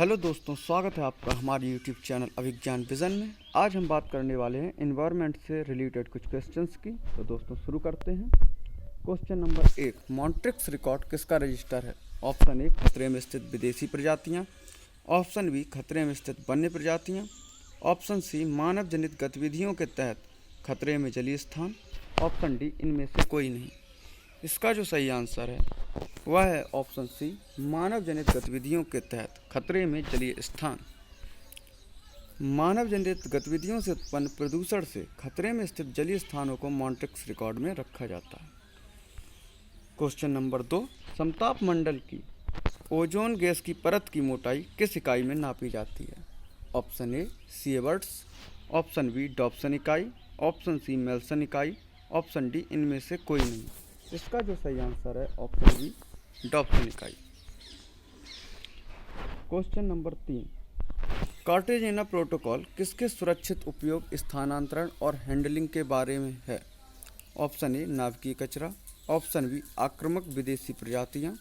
Hello दोस्तों, स्वागत है आपका हमारे यूट्यूब चैनल अभिज्ञान विज़न में। आज हम बात करने वाले हैं एनवायरनमेंट से रिलेटेड कुछ क्वेश्चंस की। तो दोस्तों शुरू करते हैं। क्वेश्चन नंबर 1, मॉन्ट्रिक्स रिकॉर्ड किसका रजिस्टर है? ऑप्शन ए खतरे में स्थित विदेशी प्रजातियाँ, ऑप्शन बी खतरे में स्थित वन्य प्रजातियाँ, ऑप्शन सी मानव जनित गतिविधियों के तहत खतरे में जलीय स्थान, ऑप्शन डी इनमें से कोई नहीं। इसका जो सही आंसर है वह है ऑप्शन सी, मानव जनित गतिविधियों के तहत खतरे में जलीय स्थान। मानव जनित गतिविधियों से उत्पन्न प्रदूषण से खतरे में स्थित जलीय स्थानों को मॉन्ट्रिक्स रिकॉर्ड में रखा जाता है। क्वेश्चन नंबर 2, समताप मंडल की ओजोन गैस की परत की मोटाई किस इकाई में नापी जाती है? Option A sieverts, option B Dobson इकाई, ऑप्शन सी मेल्सन इकाई, ऑप्शन डी इनमें से कोई नहीं। इसका जो सही आंसर है ऑप्शन बी डॉप्सन इकाई। क्वेश्चन नंबर 3, कार्टेजेना प्रोटोकॉल किसके सुरक्षित उपयोग, स्थानांतरण और हैंडलिंग के बारे में है? ऑप्शन ए नाभिकीय कचरा, ऑप्शन बी आक्रामक विदेशी प्रजातियां,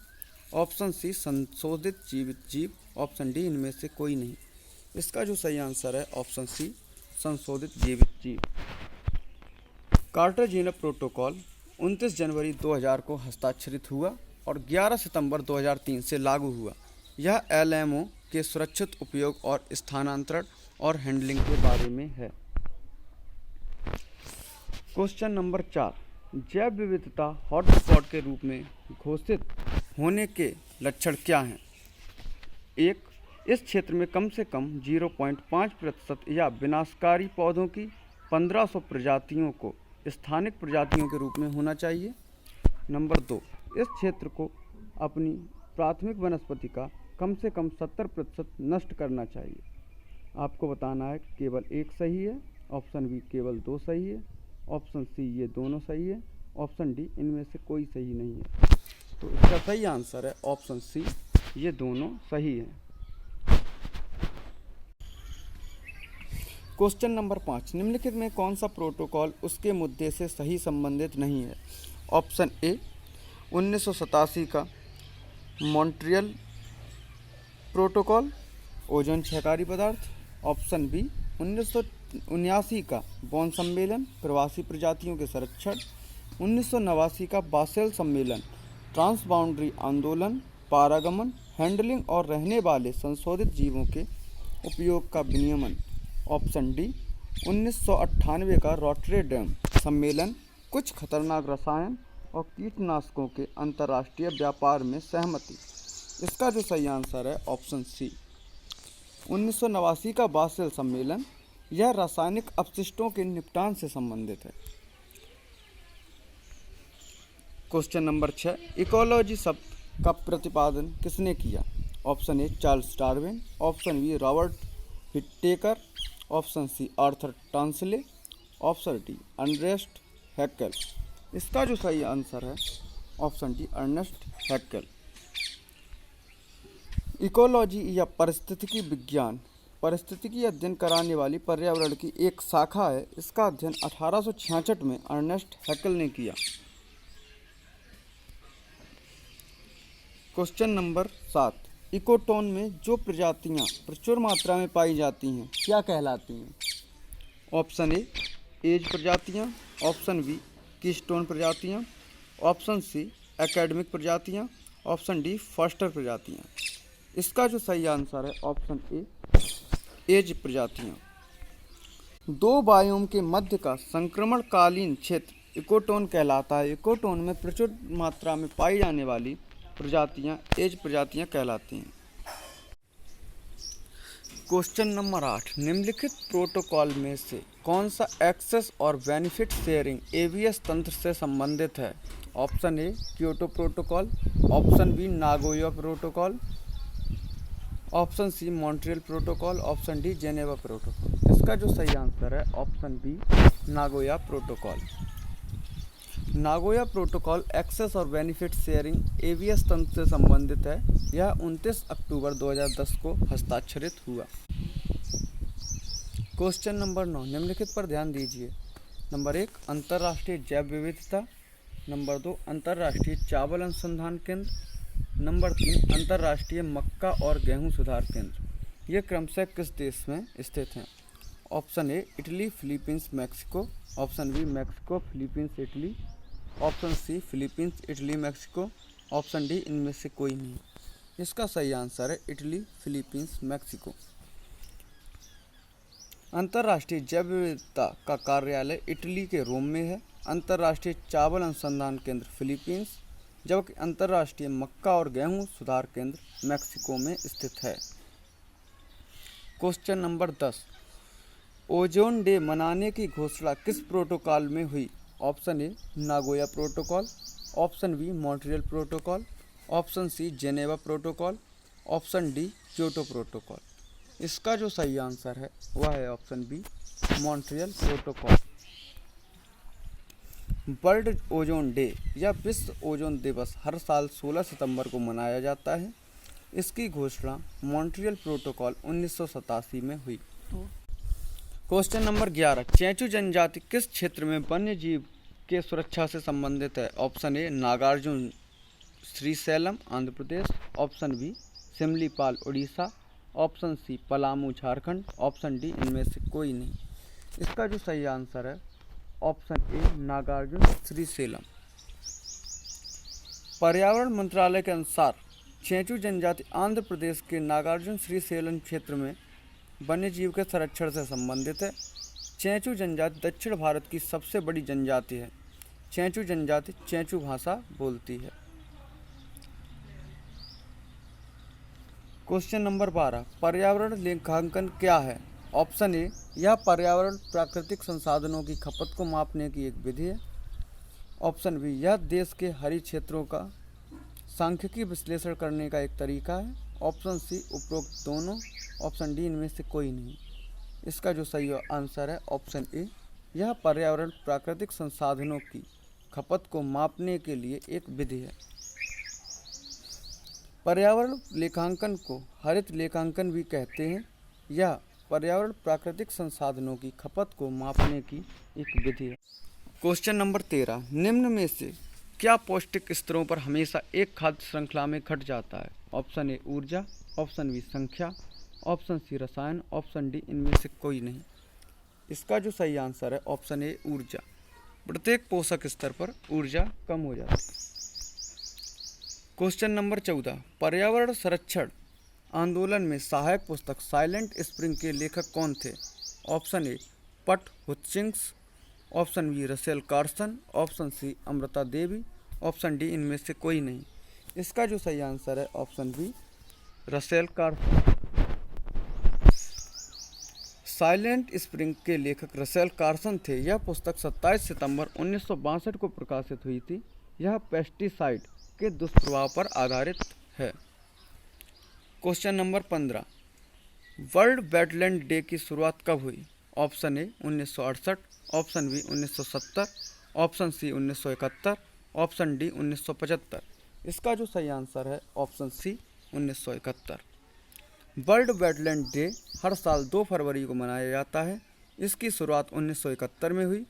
ऑप्शन सी संशोधित जीवित जीव, ऑप्शन डी इनमें से कोई नहीं। इसका जो सही आंसर है ऑप्शन सी संशोधित जीवित जीव। कार्टेजेना प्रोटोकॉल 29 जनवरी 2000 को हस्ताक्षरित हुआ और 11 सितंबर 2003 से लागू हुआ। यह एलएमओ के सुरक्षित उपयोग और स्थानांतरण और हैंडलिंग के बारे में है। क्वेश्चन नंबर 4, जैव विविधता हॉटस्पॉट के रूप में घोषित होने के लक्षण क्या हैं? 1, इस क्षेत्र में कम से कम 0.5% या विनाशकारी पौधों की 1500 प्रजातियों को स्थानिक प्रजातियों के रूप में होना चाहिए। नंबर 2, इस क्षेत्र को अपनी प्राथमिक वनस्पति का कम से कम 70% नष्ट करना चाहिए। आपको बताना है केवल एक सही है, ऑप्शन बी केवल 2 सही है, ऑप्शन सी ये दोनों सही है, ऑप्शन डी इनमें से कोई सही नहीं है। तो इसका सही आंसर है ऑप्शन सी ये दोनों सही है। क्वेश्चन नंबर 5, निम्नलिखित में कौन सा प्रोटोकॉल उसके मुद्दे से सही संबंधित नहीं है? ऑप्शन ए 1987 का मॉन्ट्रियल प्रोटोकॉल ओजोन क्षयकारी पदार्थ, ऑप्शन बी 1979 का बॉन सम्मेलन प्रवासी प्रजातियों के संरक्षण, 1989 का बासेल सम्मेलन ट्रांसबाउंड्री आंदोलन पारागमन हैंडलिंग और रहने वाले संशोधित जीवों के उपयोग का विनियमन, ऑप्शन डी 1998 का रॉटरडैम सम्मेलन कुछ खतरनाक रसायन और कीटनाशकों के अंतर्राष्ट्रीय व्यापार में सहमति। इसका जो सही आंसर है ऑप्शन सी 1989 का बासेल सम्मेलन। यह रासायनिक अपशिष्टों के निपटान से संबंधित है। क्वेश्चन नंबर 6, इकोलॉजी शब्द का प्रतिपादन किसने किया? Option A Charles Darwin, option B Robert Whittaker, option C Arthur Tansley, option D Ernest Haeckel. इसका जो सही आंसर है option D Ernest Haeckel. Ecology या पारिस्थितिकी विज्ञान पारिस्थितिकी अध्ययन कराने वाली पर्यावरण की एक शाखा है। इसका अध्ययन 1866 में अर्नेस्ट हैक्केल ने किया। क्वेश्चन नंबर 7, इकोटोन में जो प्रजातियां प्रचुर मात्रा में पाई जाती हैं क्या कहलाती हैं? ऑप्शन ए एज प्रजातियां, ऑप्शन बी कीस्टोन प्रजातियां, ऑप्शन सी एकेडमिक प्रजातियां, ऑप्शन डी फॉस्टर प्रजातियां। इसका जो सही आंसर है ऑप्शन ए एज प्रजातियां। 2 बायोम के मध्य का संक्रमणकालीन क्षेत्र इकोटोन कहलाता है। इकोटोन में प्रचुर मात्रा में पाई जाने वाली प्रजातियां एज प्रजातियां कहलाती हैं। क्वेश्चन नंबर 8, निम्नलिखित प्रोटोकॉल में से कौन सा एक्सेस और बेनिफिट शेयरिंग एबीएस तंत्र से संबंधित है? Option A Kyoto protocol, option B Nagoya protocol, option C Montreal protocol, option D Geneva protocol. इसका जो सही आंसर है option B Nagoya protocol. Nagoya protocol access और बेनिफिट शेयरिंग एबीएस तंत्र से संबंधित है। यह 29 अक्टूबर 2010 को हस्ताक्षरित हुआ। क्वेश्चन नंबर 9, निम्नलिखित पर ध्यान दीजिए। नंबर 1 अंतर्राष्ट्रीय जैव विविधता, नंबर 2 अंतर्राष्ट्रीय चावल अनुसंधान केंद्र, नंबर 3 अंतर्राष्ट्रीय मक्का और गेहूं सुधार केंद्र। ये क्रमशः किस देश में स्थित हैं? Option A Italy, Philippines, Mexico. Option B Mexico, Philippines, Italy. Option C Philippines, Italy, Mexico. Option D इनमें से कोई नहीं। इसका सही आंसर है इटली, फिलीपींस, मैक्सिको। अंतर्राष्ट्रीय जैव विविधता का कार्यालय इटली के रोम में है। अंतर्राष्ट्रीय चावल अनुसंधान केंद्र फिलीपींस, जबकि अंतर्राष्ट्रीय मक्का और गेहूं सुधार केंद्र मैक्सिको में स्थित है। क्वेश्चन नंबर 10, ओजोन डे मनाने की घोषणा किस प्रोटोकॉल में हुई? Option A Nagoya protocol. Option B Montreal protocol. Option C Geneva protocol. Option D Kyoto protocol. इसका जो सही आंसर है वह है option B Montreal protocol. World ozone day या विश्व ओजोन दिवस हर साल 16 सितंबर को मनाया जाता है। इसकी घोषणा मॉन्ट्रियल प्रोटोकॉल 1987 में हुई। क्वेश्चन नंबर 11, चेंचू जनजाति किस क्षेत्र में वन्य जीव के सुरक्षा से संबंधित है? Option A Nagarjun Srisailam Andhra Pradesh. Option B Similipal Orissa. Option C Palamu Jharkhand. Option D इनमें से कोई नहीं। इसका जो सही आंसर है ऑप्शन ए नागार्जुन श्रीशैलम। पर्यावरण मंत्रालय के अनुसार चेंचू जनजाति आंध्र प्रदेश के नागार्जुन श्रीशैलम क्षेत्र में वन्य जीव के संरक्षण से संबंधित है। चेंचू जनजाति दक्षिण भारत की सबसे बड़ी जनजाति है। चेंचू जनजाति चेंचू भाषा बोलती है। क्वेश्चन नंबर 12, पर्यावरण लेखांकन क्या है? ऑप्शन ए यह पर्यावरण प्राकृतिक संसाधनों की खपत को मापने की एक विधि है। ऑप्शन बी यह देश के हरित क्षेत्रों का सांख्यिकी विश्लेषण करने का एक तरीका है। ऑप्शन सी उपरोक्त दोनों। ऑप्शन डी इनमें से कोई नहीं। इसका जो सही आंसर है ऑप्शन ए यह पर्यावरण प्राकृतिक संसाधनों की खपत को मापने के लिए एक विधि है। पर्यावरण लेखांकन को हरित लेखांकन भी कहते हैं। यह पर्यावरण प्राकृतिक संसाधनों की खपत को मापने की एक विधि है। क्वेश्चन नंबर 13, निम्न में से क्या पौष्टिक स्तरों पर हमेशा एक खाद्य श्रृंखला में घट जाता है? ऑप्शन ए ऊर्जा। ऑप्शन बी संख्या। ऑप्शन सी रसायन। ऑप्शन डी इनमें से कोई नहीं। इसका जो सही आंसर है ऑप्शन ए ऊर्जा। प्रत्येक पोषक स्तर पर ऊर्जा कम हो जाती है। क्वेश्चन नंबर 14, पर्यावरण संरक्षण आंदोलन में सहायक पुस्तक साइलेंट स्प्रिंग के लेखक कौन थे? Option A Pat Hutchings. Option B Russell Carson. Option C Amrita Devi. Option D इनमें से कोई नहीं। इसका जो सही आंसर है option B Russell Carson. Silent spring के लेखक रसेल कार्सन थे। यह पुस्तक 27 सितंबर 1962 को प्रकाशित हुई थी। यह पेस्टिसाइड के दुष्प्रभाव पर आधारित है। Question number 15, world wetland day की शुरुआत कब हुई? Option A 1968। Option B 1970। Option C 1971। Option D 1975। इसका जो सही आंसर है option C 1971। World wetland day हर साल 2 फरवरी को मनाया जाता है। इसकी शुरुआत 1971 में हुई।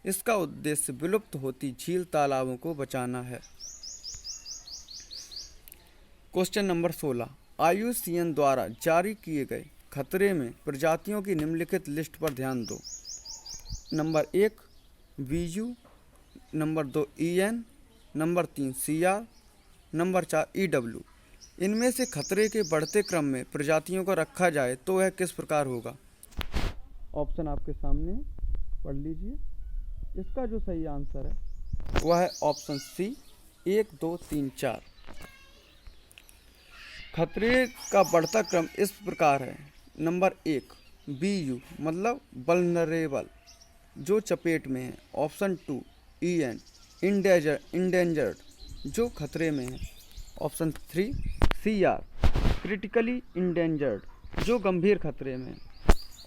इसका उद्देश्य विलुप्त होती झील तालाबों को बचाना है। क्वेश्चन नंबर 16, IUCN द्वारा जारी किए गए खतरे में प्रजातियों की निम्नलिखित लिस्ट पर ध्यान दो। Number 1 VU, number 2 EN, number 3 CR, number 4 EW। इनमें से खतरे के बढ़ते क्रम में प्रजातियों को रखा जाए तो वह किस प्रकार होगा? ऑप्शन आपके सामने पढ़ लीजिए। इसका जो सही आंसर है वह है ऑप्शन सी 1 2 3 4। खतरे का बढ़ता क्रम इस प्रकार है। नंबर 1 BU मतलब वल्नरेबल, जो चपेट में है। ऑप्शन 2 EN इंडेंजर्ड, जो खतरे में है। ऑप्शन 3 CR क्रिटिकली इंडेंजर्ड, जो गंभीर खतरे में है।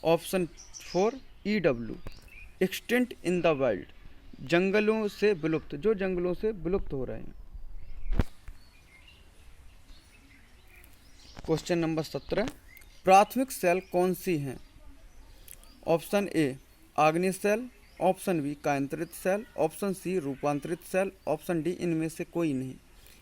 Option 4 EW extinct in the wild, जंगलों से विलुप्त, जो जंगलों से विलुप्त हो रहे हैं। क्वेश्चन नंबर 17, प्राथमिक सेल कौन सी हैं? ऑप्शन ए आग्नेय सेल। ऑप्शन बी कायांतरित सेल। ऑप्शन सी रूपांतरित सेल। ऑप्शन डी इनमें से कोई नहीं।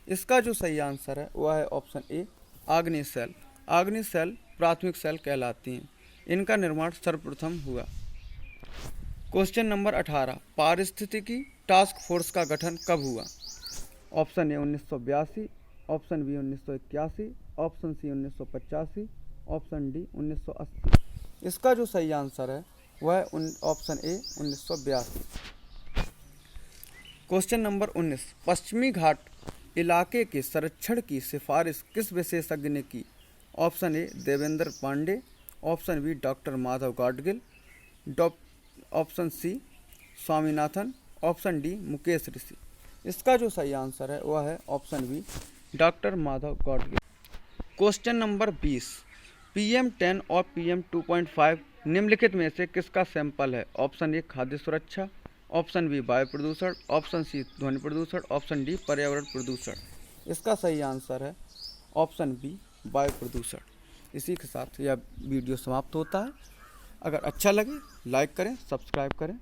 इसका जो सही आंसर है वह है ऑप्शन ए आग्नेय सेल। आग्नेय सेल प्राथमिक सेल कहलाती हैं। इनका निर्माण सर्वप्रथम हुआ। क्वेश्चन नंबर 18, पारिस्थितिकी टास्क फोर्स का गठन कब हुआ? Option A 1982, option B 1981, option C 1985, option D 1980। इसका जो सही आंसर है वह है ऑप्शन ए 1982। क्वेश्चन नंबर 19, पश्चिमी घाट इलाके के संरक्षण की सिफारिश किस विशेषज्ञ ने की? Option A Devendra Pandey, option B doctor Madhav Gadgil, option C Swaminathan, option D Mukesh Rishi. इसका जो सही आंसर है वह है option B doctor Madhav Gadgil. Question number 20, PM10 और PM2.5 निम्नलिखित में से किसका सैंपल है? ऑप्शन ए खाद्य सुरक्षा, ऑप्शन बी वायु प्रदूषण, ऑप्शन सी ध्वनि प्रदूषण, ऑप्शन डी पर्यावरण प्रदूषण। इसका सही आंसर है ऑप्शन बी वायु प्रदूषण। इसी के साथ यह वीडियो समाप्त होता है। अगर अच्छा लगे लाइक करें, सब्सक्राइब करें।